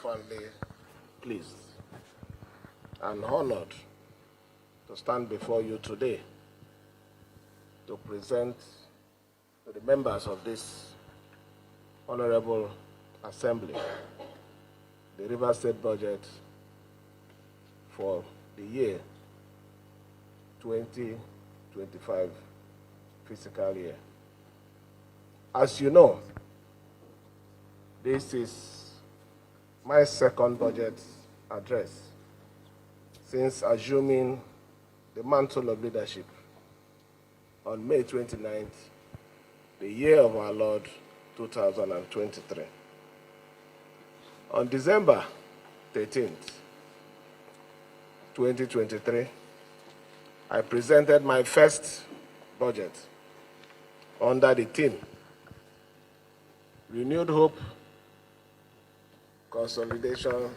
profoundly pleased and honored to stand before you today to present to the members of this honorable assembly the Rivers State budget for the year 2025 fiscal year. As you know, this is my second budget address since assuming the mantle of leadership on May 29th, the year of our Lord 2023. On December 13th, 2023, I presented my first budget under the theme Renewed Hope, Consolidation,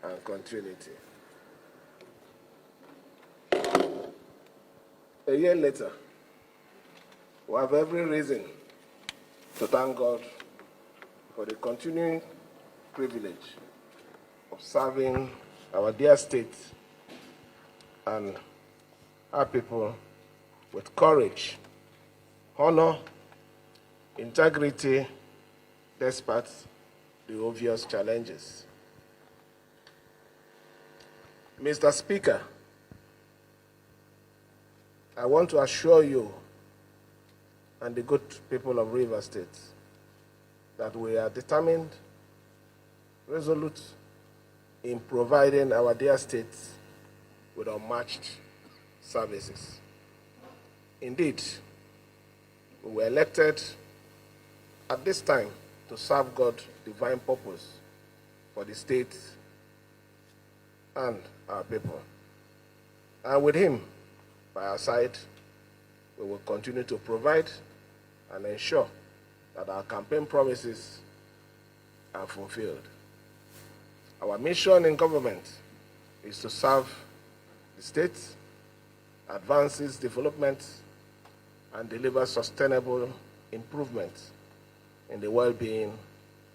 and Continuity. A year later, we have every reason to thank God for the continuing privilege of serving our dear state and our people with courage, honor, integrity, despite the obvious challenges. Mr. Speaker, I want to assure you and the good people of Rivers State that we are determined, resolute in providing our dear state with unmatched services. Indeed, we were elected at this time to serve God's divine purpose for the state and our people. And with Him by our side, we will continue to provide and ensure that our campaign promises are fulfilled. Our mission in government is to serve the state, advance its development, and deliver sustainable improvement in the well-being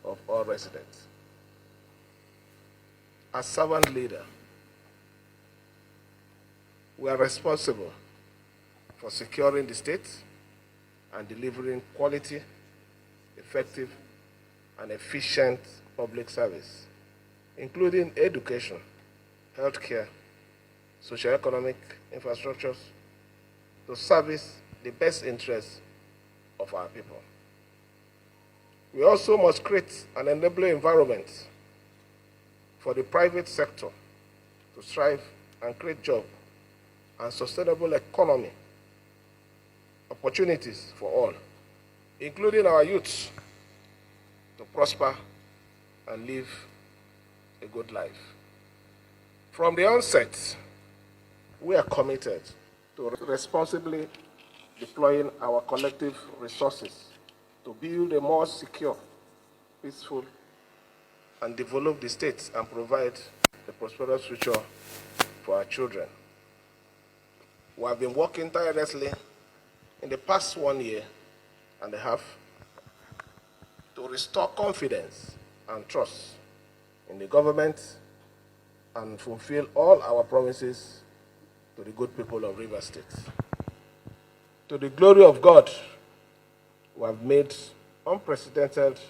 of all residents. As servant leader, we are responsible for securing the state and delivering quality, effective, and efficient public service, including education, healthcare, socio-economic infrastructures, to service the best interests of our people. We also must create an enabling environment for the private sector to strive and create jobs and sustainable economy opportunities for all, including our youths, to prosper and live a good life. From the onset, we are committed to responsibly deploying our collective resources to build a more secure, peaceful, and develop the state and provide a prosperous future for our children. We have been working tirelessly in the past 1 year and a half to restore confidence and trust in the government and fulfill all our promises to the good people of Rivers State. To the glory of God, we have made unprecedented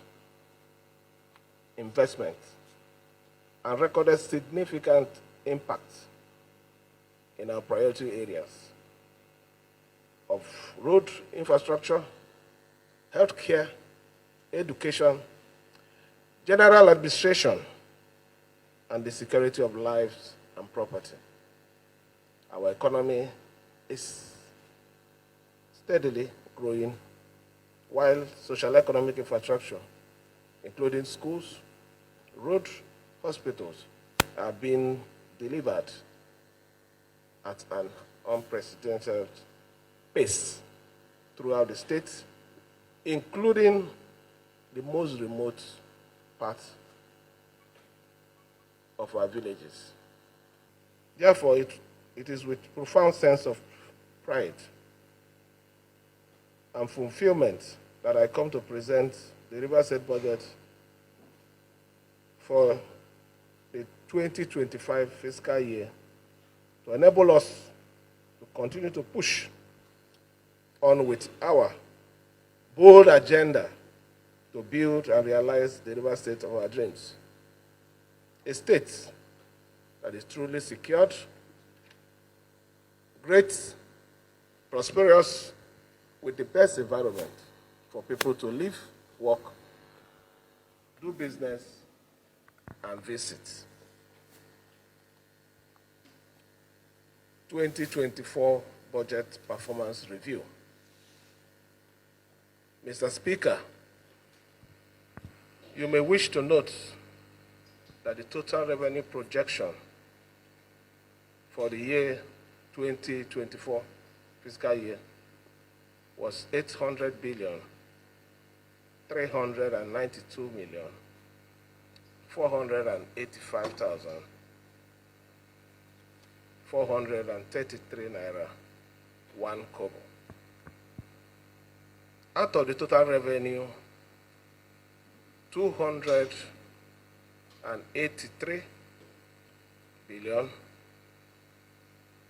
investment and recorded significant impact in our priority areas of road infrastructure, healthcare, education, general administration, and the security of lives and property. Our economy is steadily growing, while social economic infrastructure, including schools, roads, hospitals, are being delivered at an unprecedented pace throughout the state, including the most remote parts of our villages. Therefore, it is with profound sense of pride and fulfillment that I come to present the Rivers State budget for 2025 fiscal year to enable us to continue to push on with our bold agenda to build and realize the River State of our dreams. A state that is truly secured, great, prosperous, with the best environment for people to live, work, do business, and visit. 2024 Budget Performance Review. Mr. Speaker, you may wish to note that the total revenue projection for the year 2024 fiscal year was 800 billion 392 million 485,433 naira 1 kobo. Out of the total revenue, 283 billion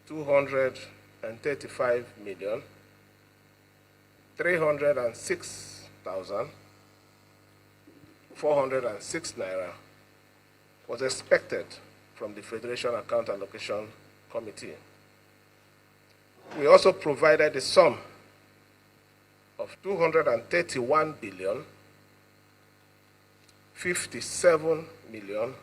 235 million 306,406 naira was expected from the Federation Account Allocation Committee. We also provided a sum of 231 billion 57 million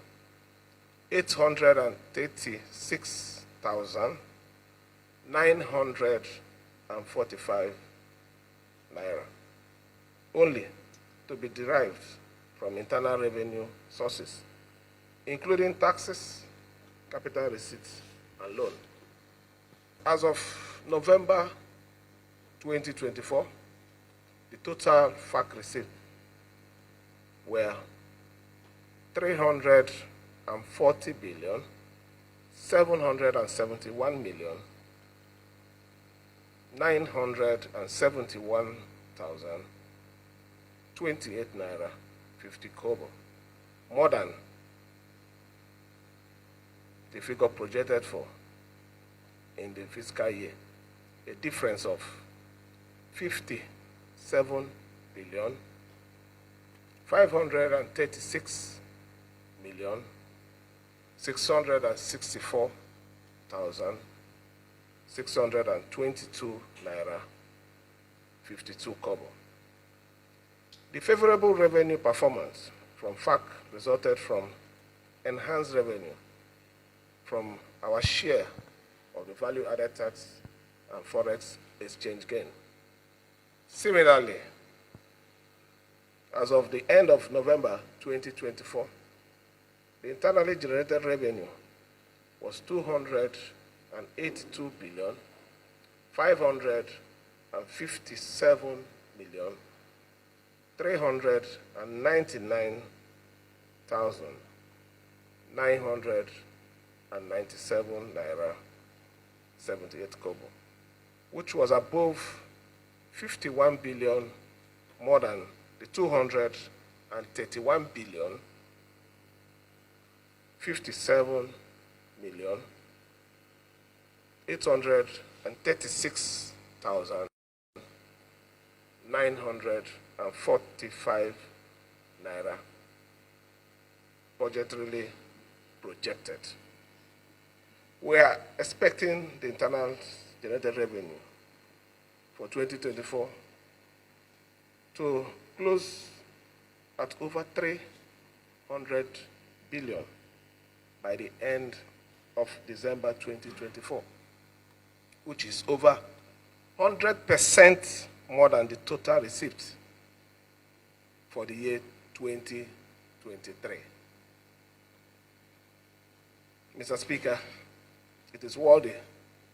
836,945 naira, only to be derived from internal revenue sources, including taxes, capital receipts, and loan. As of November 2024, the total FAC receipts were 340 billion 771 million 971,028 naira 50 kobo, more than the figure projected for in the fiscal year, a difference of 57 billion 536 million 664,622 naira 52 kobo. The favorable revenue performance from FAC resulted from enhanced revenue from our share of the value-added tax and forex exchange gain. Similarly, as of the end of November 2024, the internally generated revenue was 282 billion 557 million 399,997 naira 78 kobo, which was above 51 billion more than the 231 billion 57 million 836,945 naira budgetarily projected. We are expecting the internal generated revenue for 2024 to close at over 300 billion by the end of December 2024, which is over 100% more than the total receipts for the year 2023. Mr. Speaker, it is worthy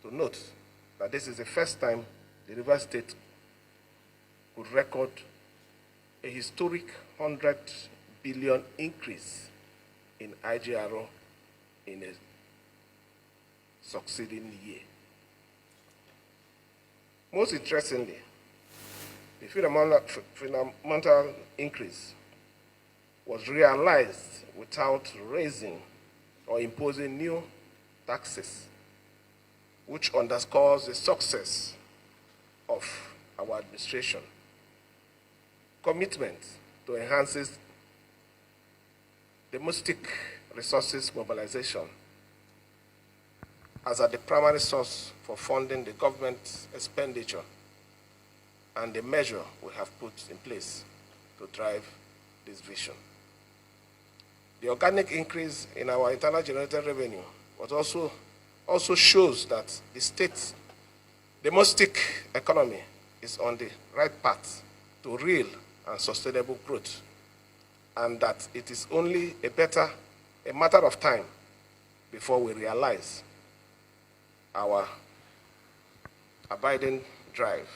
to note that this is the first time the River State could record a historic 100 billion increase in IGRO in a succeeding year. Most interestingly, the fundamental increase was realized without raising or imposing new taxes, which underscores the success of our administration. Commitment to enhances domestic resources mobilization as the primary source for funding the government expenditure and the measure we have put in place to drive this vision. The organic increase in our internal generated revenue also shows that the state's domestic economy is on the right path to real and sustainable growth, and that it is only a matter of time before we realize our abiding drive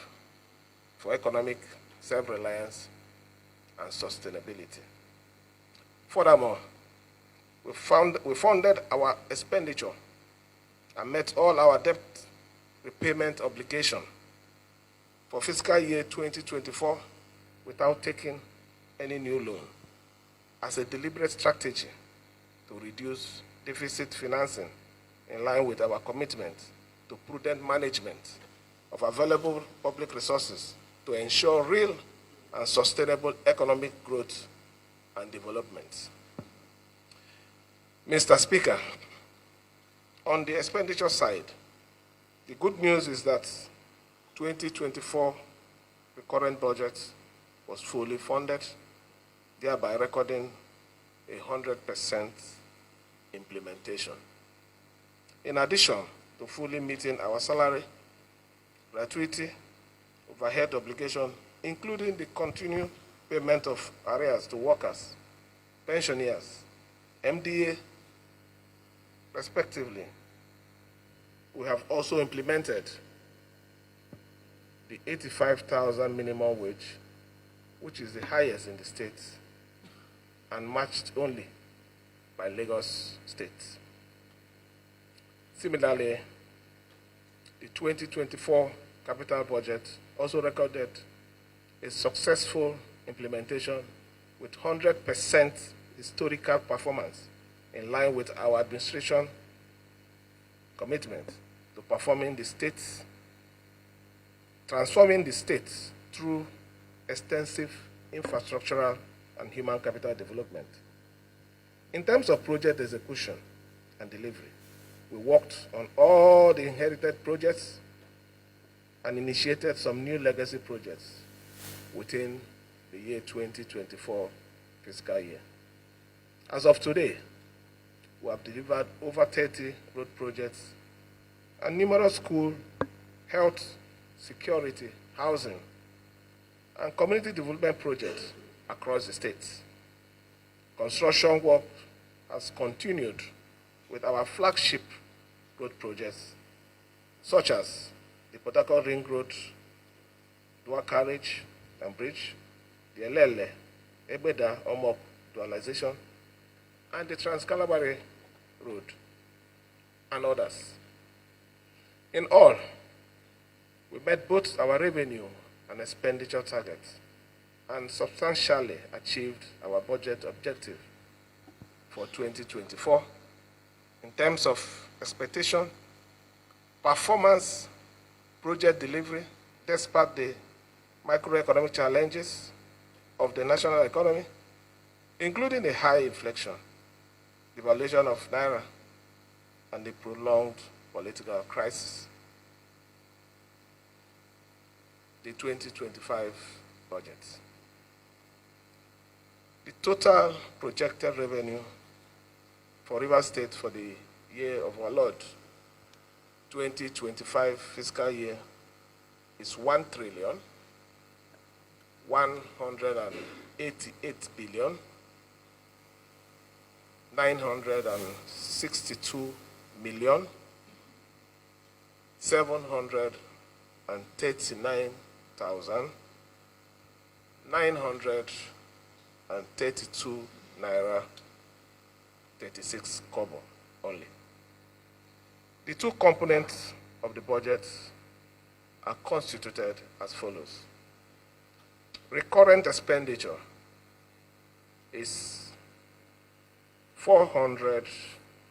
for economic self-reliance and sustainability. Furthermore, we funded our expenditure and met all our debt repayment obligation for fiscal year 2024 without taking any new loan, as a deliberate strategy to reduce deficit financing in line with our commitment to prudent management of available public resources to ensure real and sustainable economic growth and development. Mr. Speaker, on the expenditure side, the good news is that 2024 recurrent budget was fully funded, thereby recording 100% implementation. In addition to fully meeting our salary, gratuity, overhead obligation, including the continued payment of arrears to workers, pensioners, MDA, respectively, we have also implemented the 85,000 minimum wage, which is the highest in the state and matched only by Lagos State. Similarly, the 2024 capital budget also recorded a successful implementation with 100% historical performance in line with our administration commitment to transforming the state through extensive infrastructural and human capital development. In terms of project execution and delivery, we worked on all the inherited projects and initiated some new legacy projects within the year 2024 fiscal year. As of today, we have delivered over 30 road projects and numerous school, health, security, housing, and community development projects across the state. Construction work has continued with our flagship road projects, such as the Port Harcourt Ring Road, dual carriage and bridge, the Elele, Ebeda, Omok dualization, and the Trans-Calabari Road, and others. In all, we met both our revenue and expenditure targets and substantially achieved our budget objective for 2024. In terms of expectation, performance, project delivery, despite the macroeconomic challenges of the national economy, including a high inflation, devaluation of Naira, and the prolonged political crisis. The 2025 budget. The total projected revenue for Rivers State for the year of our Lord 2025 fiscal year is 1,888,962,732,932 naira 36 kobo only. The two components of the budget are constituted as follows. Recurrent expenditure is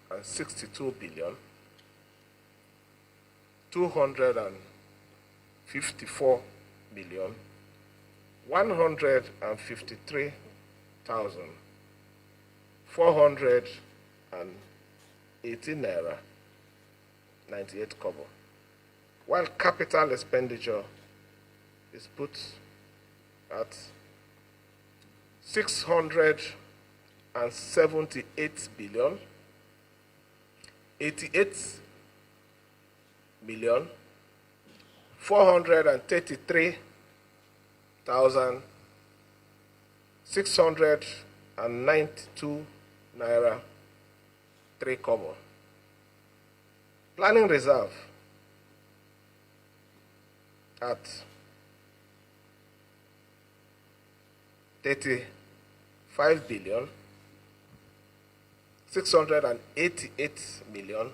262 billion 254 million 153,418 naira 98 kobo, while capital expenditure is put at 678 billion 88 million 433,692 naira 3 kobo. Planning reserve at 35 billion 688 million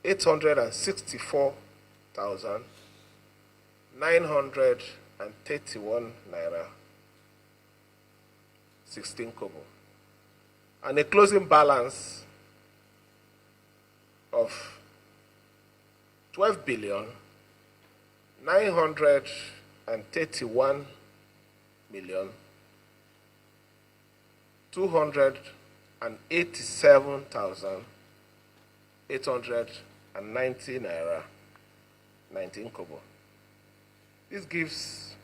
864,931 naira 16 kobo, and a closing balance of 12 billion 931 million 287,890 naira 19 kobo. This gives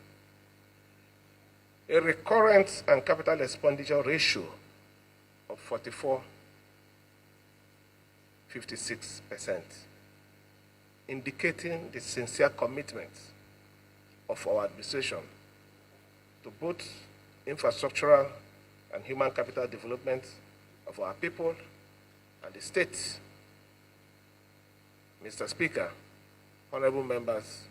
a recurrent and capital expenditure ratio of 44.56%, indicating the sincere commitment of our administration to both infrastructural and human capital development of our people and the state. Mr. Speaker, honorable members,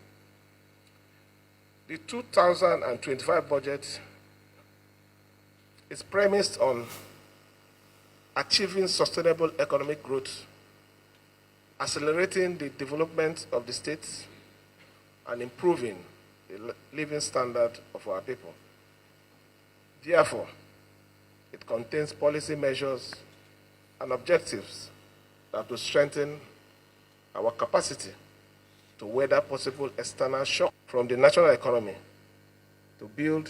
the 2025 budget is premised on achieving sustainable economic growth, accelerating the development of the state, and improving the living standard of our people. Therefore, it contains policy measures and objectives that will strengthen our capacity to weather possible external shock from the national economy, to build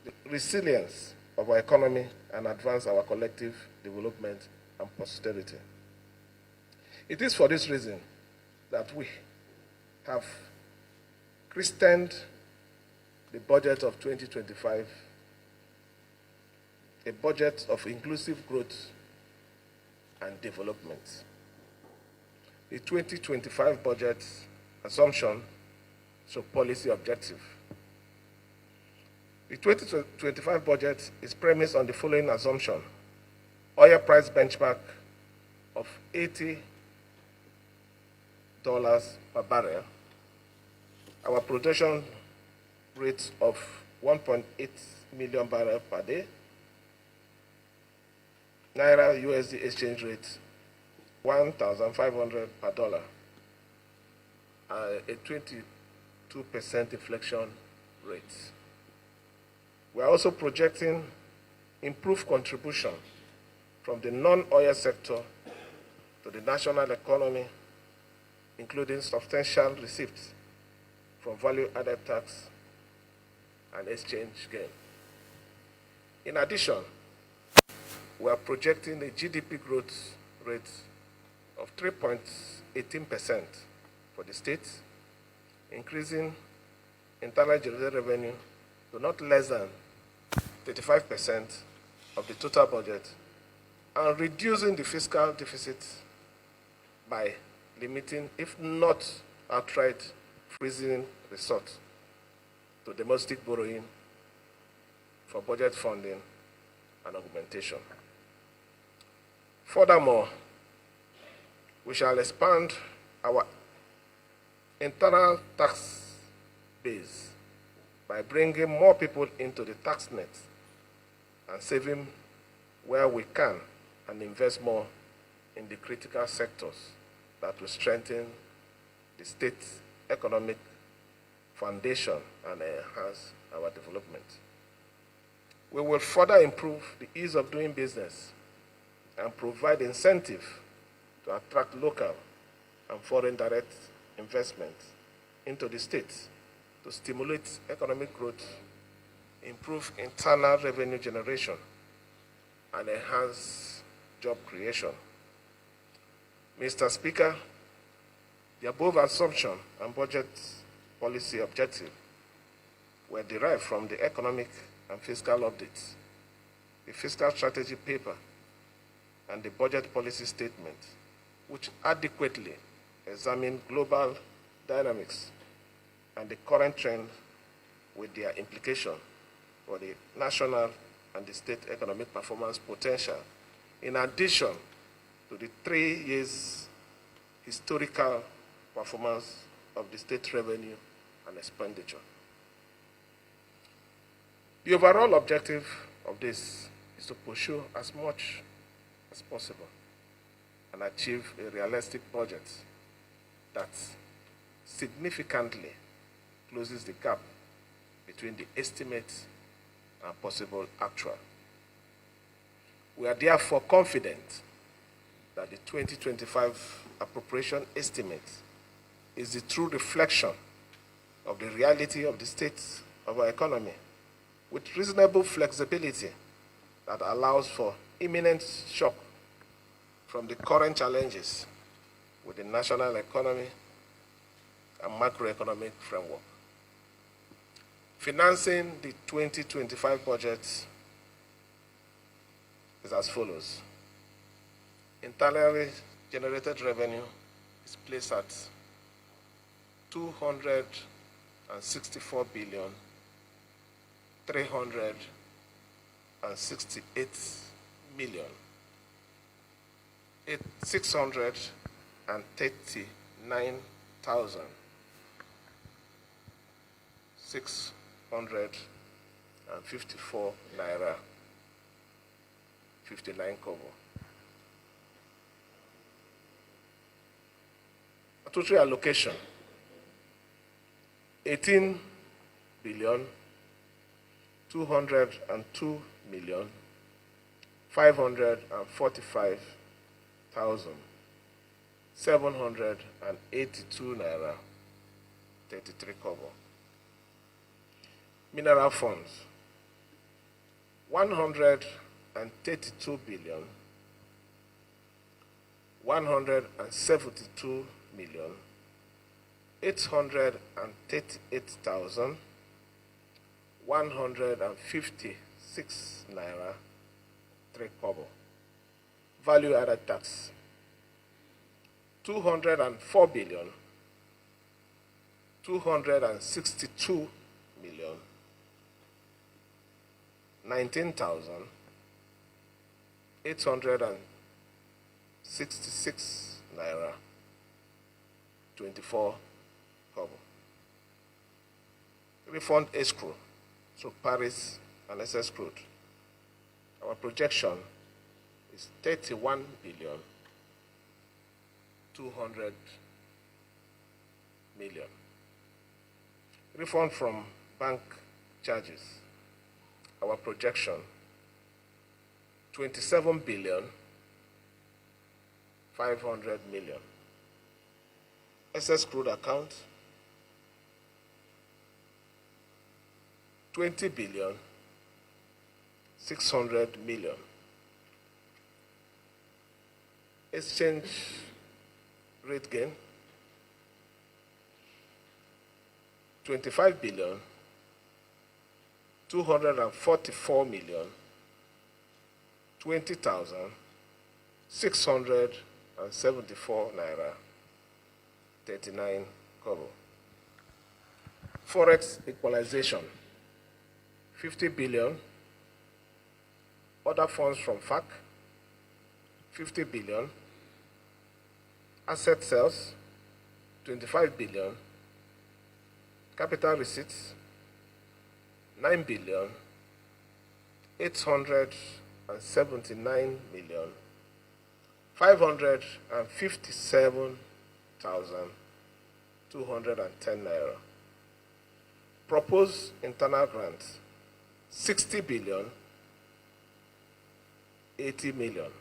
the resilience of our economy and advance our collective development and posterity. It is for this reason that we have christened the budget of 2025 a budget of inclusive growth and development. The 2025 budget assumption so policy objective. The 2025 budget is premised on the following assumption: oil price benchmark of $80 per barrel, our production rate of 1.8 million barrels per day, Naira USD exchange rate 1,500 per dollar, a 22% inflation rate. We are also projecting improved contribution from the non-oil sector to the national economy, including substantial receipts from value-added tax and exchange gain. In addition, we are projecting a GDP growth rate of 3.18% for the state, increasing internal generated revenue to not less than 35% of the total budget, and reducing the fiscal deficit by limiting, if not outright freezing, resort to domestic borrowing for budget funding and augmentation. Furthermore, we shall expand our internal tax base by bringing more people into the tax net and saving where we can, and invest more in the critical sectors that will strengthen the state's economic foundation and enhance our development. We will further improve the ease of doing business and provide incentive to attract local and foreign direct investment into the state to stimulate economic growth, improve internal revenue generation, and enhance job creation. Mr. Speaker, the above assumption and budget policy objective were derived from the economic and fiscal updates, the fiscal strategy paper, and the budget policy statement, which adequately examine global dynamics and the current trend with their implication for the national and the state economic performance potential, in addition to the 3 years historical performance of the state revenue and expenditure. The overall objective of this is to pursue as much as possible and achieve a realistic budget that significantly closes the gap between the estimate and possible actual. We are therefore confident that the 2025 appropriation estimate is the true reflection of the reality of the state of our economy, with reasonable flexibility that allows for imminent shock from the current challenges with the national economy and macroeconomic framework. Financing the 2025 budget is as follows. Internally generated revenue is placed at 264 billion 368 million 639,654 naira 59 kobo. Total allocation 18 billion 202 million 545,782 naira 33 kobo. Mineral funds 132 billion 172 million 838,156 naira 3 kobo. Value added tax 204 billion 262 million 19,866 naira 24 kobo. Refund escrow, so Paris and SS crude. Our projection is 31 billion 200 million. Refund from bank charges. Our projection 27 billion 500 million. SS crude account 20 billion 600 million. Exchange rate gain 25 billion 244 million 20,674 naira 39 kobo. Forex equalization 50 billion. Other funds from FAC 50 billion. Asset sales 25 billion. Capital receipts 9 billion 879 million 557,210 naira. Proposed internal grants 60 billion 80 million.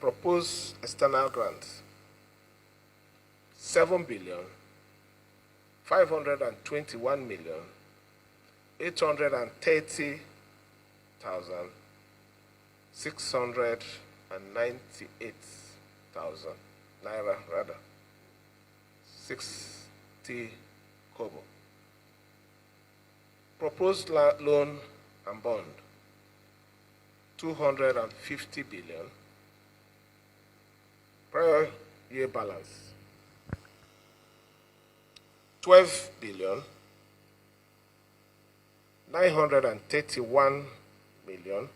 proposed external grants 7,521,830,698,000 naira, rather 60 kobo. Proposed loan and bond 250 billion. Prior year balance 12 billion 931 million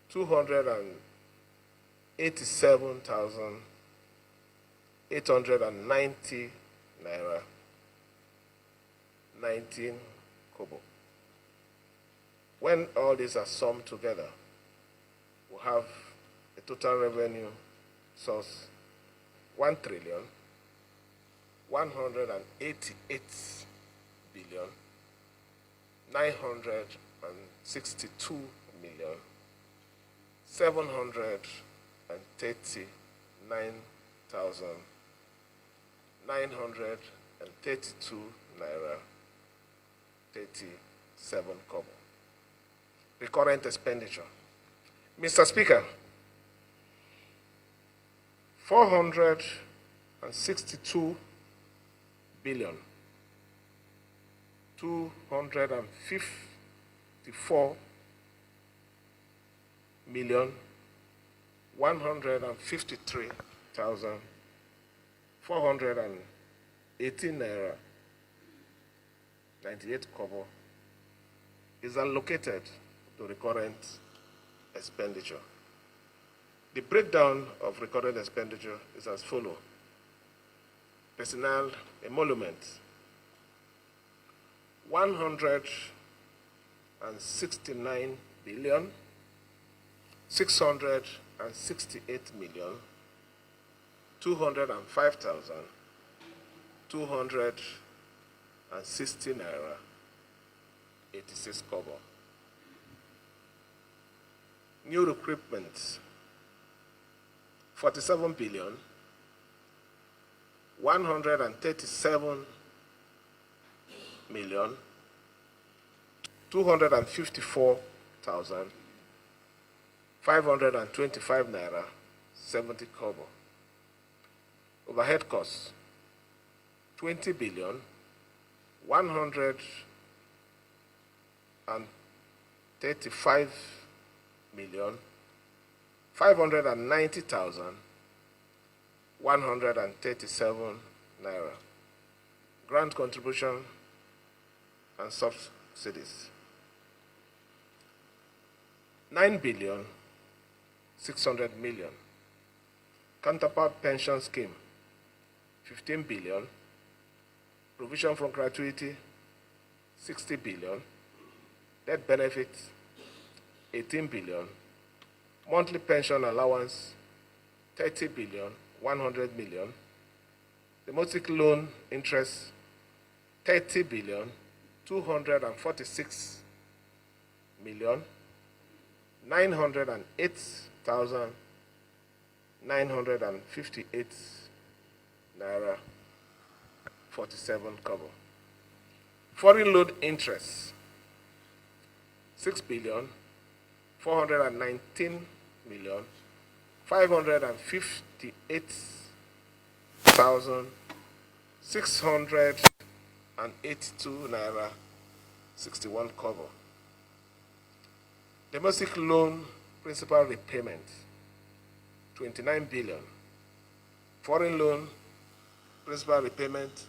287,890 naira 19 kobo. When all these are summed together, we have a total revenue source 1 trillion 188 billion 962 million 739,932 naira 37 kobo. Recurrent expenditure. Mr. Speaker, 462 billion 254 million 153,418 naira 98 kobo is allocated to recurrent expenditure. The breakdown of recurrent expenditure is as follows. Personnel emoluments 169 billion 668 million 205,260 naira 86 kobo. New recruitment 47 billion 137 million 254,525 naira 70 kobo. Overhead costs 20 billion 135 million 590,137 naira. Grant contribution and subsidies 9 billion 600 million. Counterpart pension scheme 15 billion. Provision for gratuity 60 billion. Death benefit 18 billion. Monthly pension allowance 30 billion 100 million. Domestic loan interest 30 billion 246 million 908,958 naira 47 kobo. Foreign loan interest 6 billion 419 million 558,682 naira 61 kobo. Domestic loan principal repayment 29 billion. Foreign loan principal repayment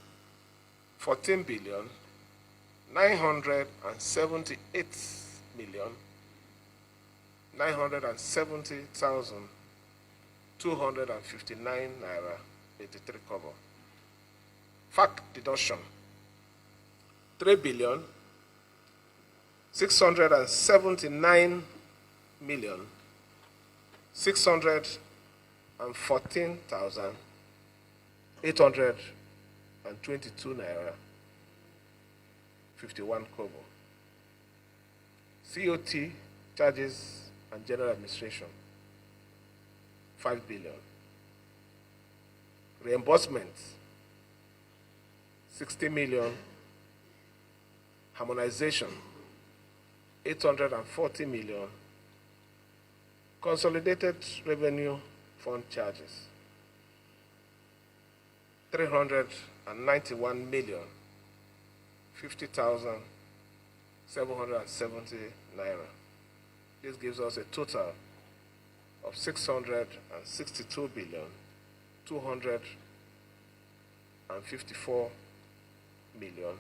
14 billion 978 million 970,259 naira 83 kobo. FAC deduction 3 billion 679 million 614,822 naira 51 kobo. COT charges and general administration 5 billion. Reimbursement, 60 million. Harmonization, 840 million. Consolidated revenue fund charges, 391 million, 50,770 naira. This gives us a total of 662 billion, 254 million,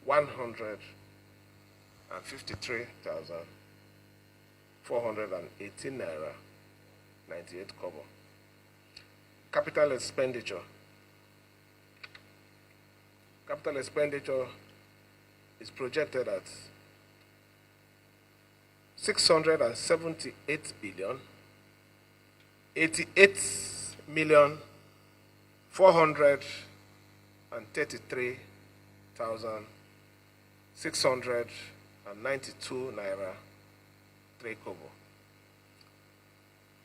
153,418 naira, 98 kobo. Capital expenditure. Capital expenditure is projected at 678 billion, 88 million, 433,692 naira, 3 kobo.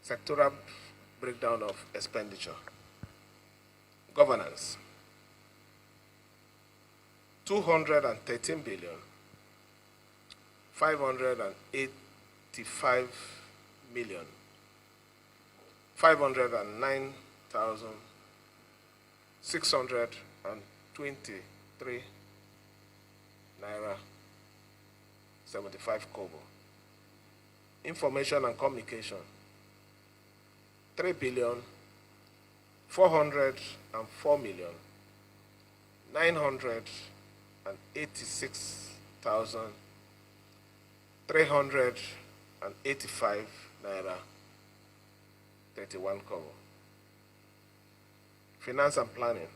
Sectoral breakdown of expenditure. Governance, 213 billion, 585 million, 509,623 naira, 75 kobo. Information and communication, 3 billion, 404 million, 986,385 naira, 31 kobo. Finance and planning,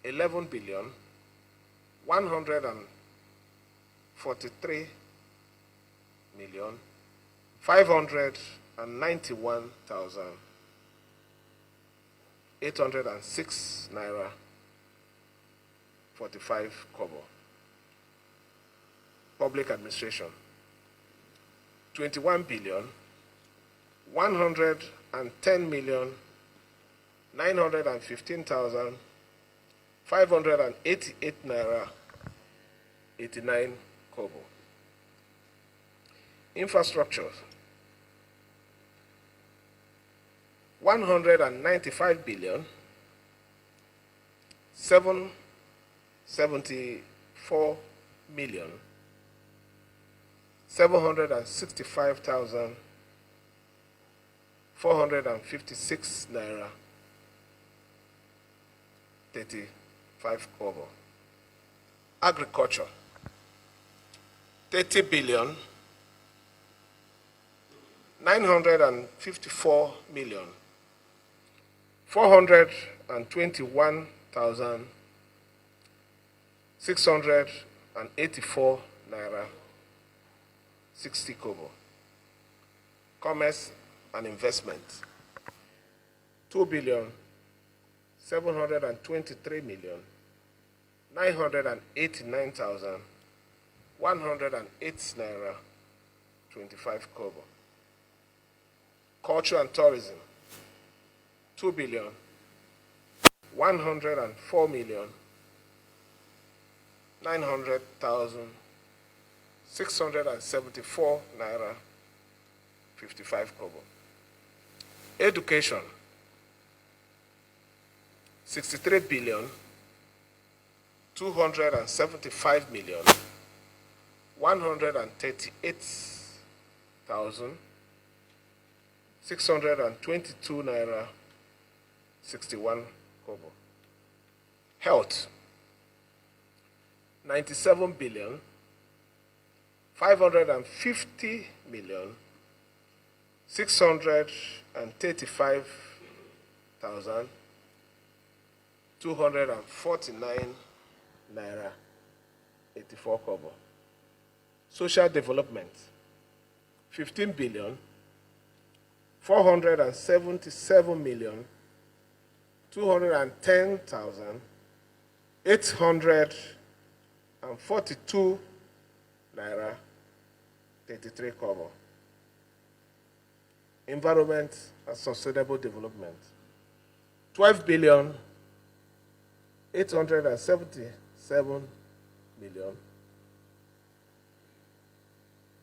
11 billion, 143 million, 591,806 naira, 45 kobo. Public administration, 21 billion, 110 million, 915,588 naira, 89 kobo. Infrastructure, 195 billion, 774 million, 765,456 naira, 35 kobo. Agriculture, 30 billion, 954 million, 421,684 naira, 60 kobo. Commerce and investment, 2 billion, 723 million, 989,108 naira, 25 kobo. Culture and tourism, 2 billion, 104 million, 900,674 naira, 55 kobo. Education, 63 billion, 275 million, 138,622 naira, 61 kobo. Health, 97 billion, 550 million, 635,249 naira, 84 kobo. Social development, 15 billion, 477 million, 210,842 naira, 33 kobo. environment and sustainable development, 12 billion 877 million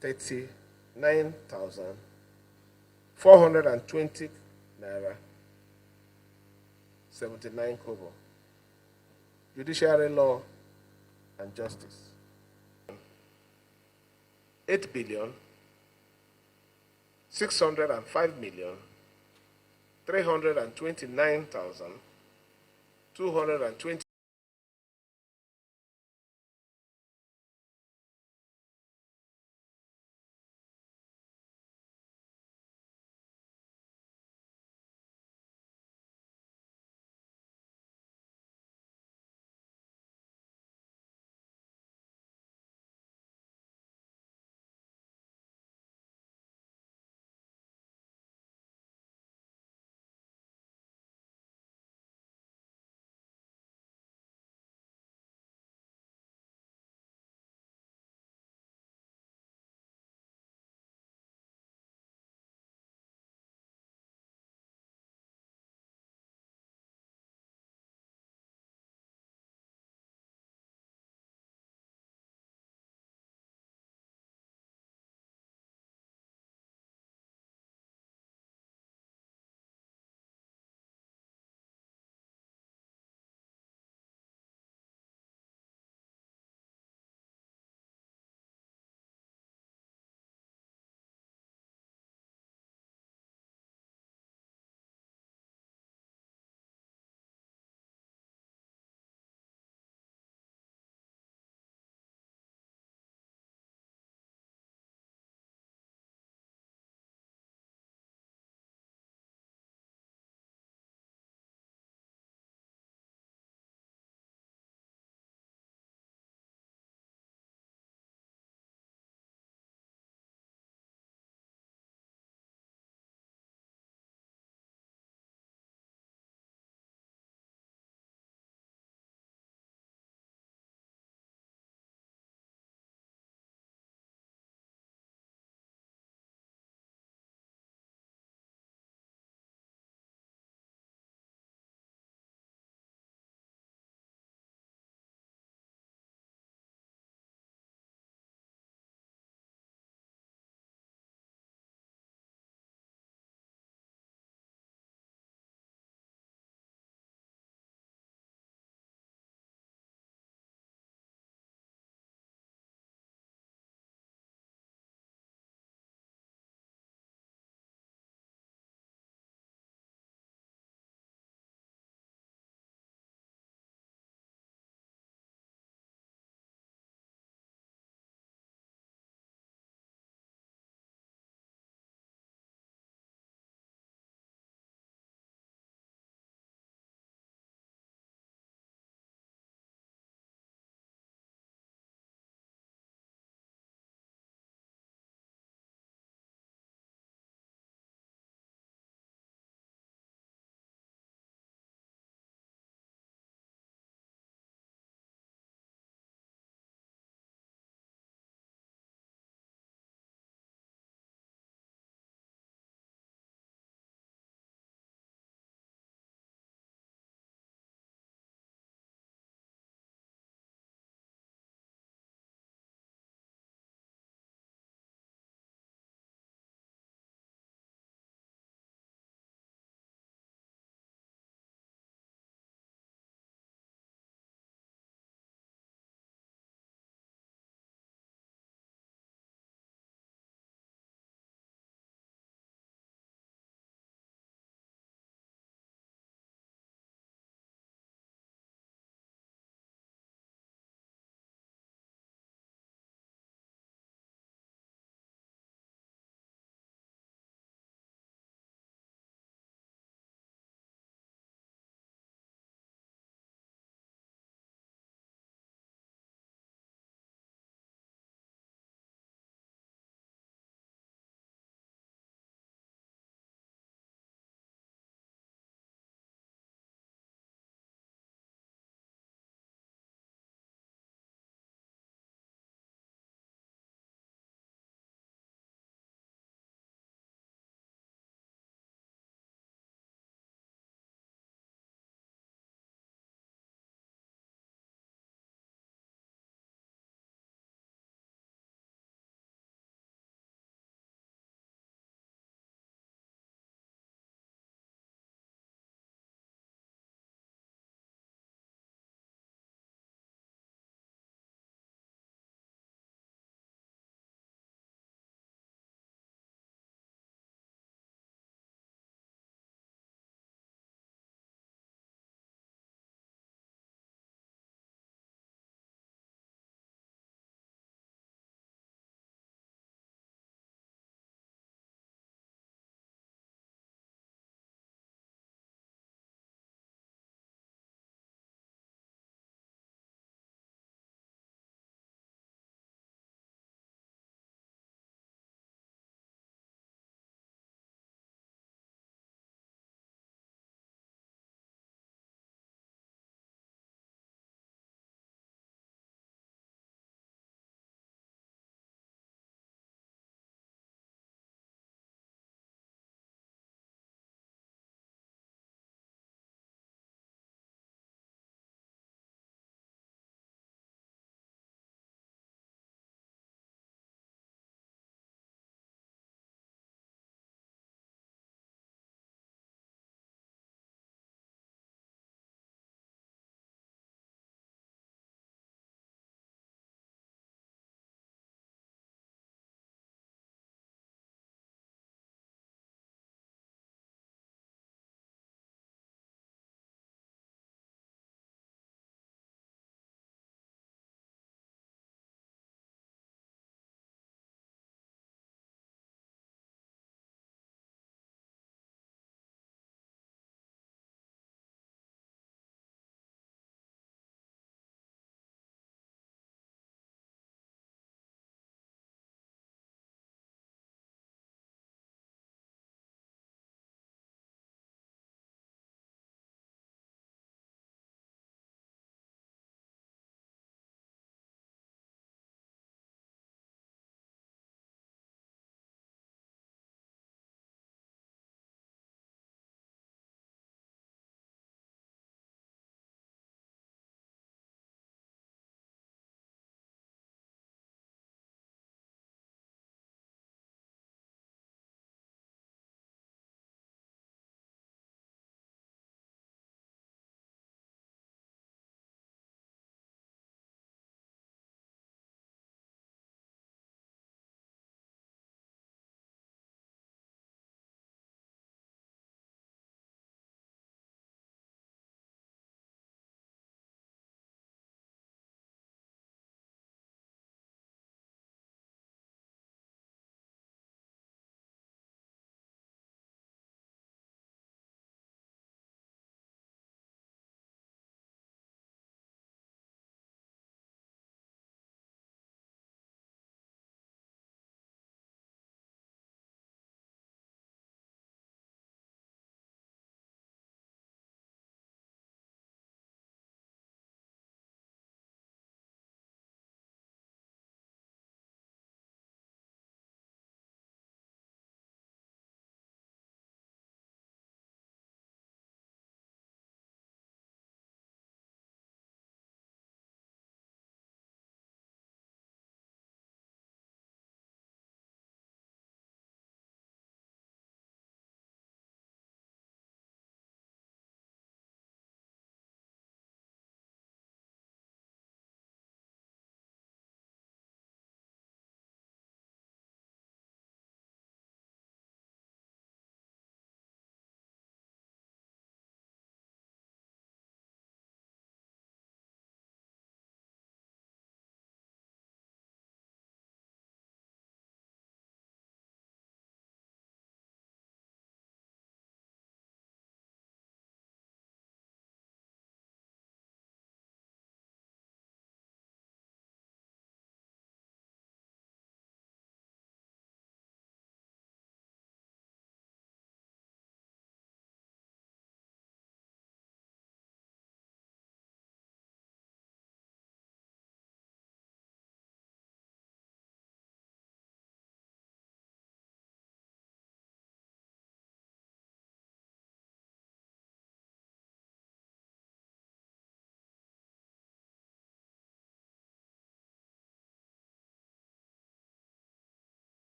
39,420 naira 79 kobo. Judiciary, law and justice, 8 billion 605 million 329,220